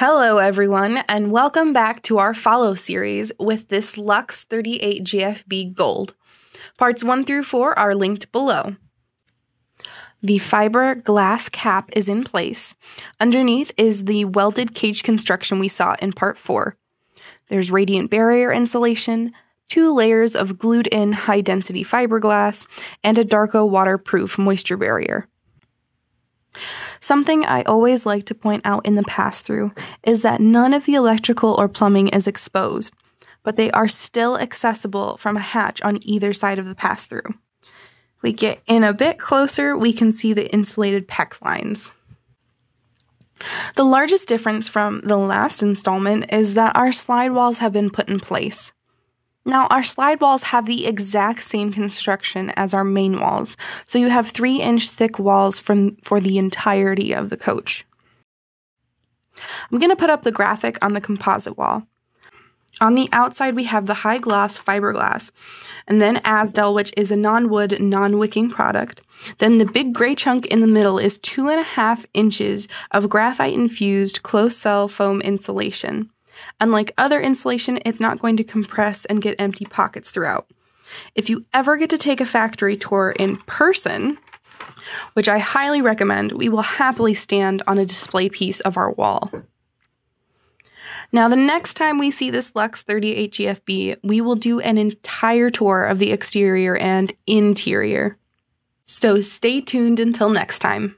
Hello everyone, and welcome back to our follow series with this Luxe 38 GFB Gold. Parts 1 through 4 are linked below. The fiber glass cap is in place. Underneath is the welded cage construction we saw in part 4. There's radiant barrier insulation, 2 layers of glued-in high-density fiberglass, and a Darko waterproof moisture barrier. Something I always like to point out in the pass-through is that none of the electrical or plumbing is exposed, but they are still accessible from a hatch on either side of the pass-through. If we get in a bit closer, we can see the insulated PEX lines. The largest difference from the last installment is that our slide walls have been put in place. Now, our slide walls have the exact same construction as our main walls, so you have 3-inch thick walls for the entirety of the coach. I'm going to put up the graphic on the composite wall. On the outside, we have the high gloss fiberglass, and then Asdel, which is a non-wood, non-wicking product. Then the big gray chunk in the middle is 2.5 inches of graphite-infused closed-cell foam insulation. Unlike other insulation, it's not going to compress and get empty pockets throughout. If you ever get to take a factory tour in person, which I highly recommend, we will happily stand on a display piece of our wall. Now, the next time we see this Luxe 38 GFB, we will do an entire tour of the exterior and interior. So stay tuned until next time.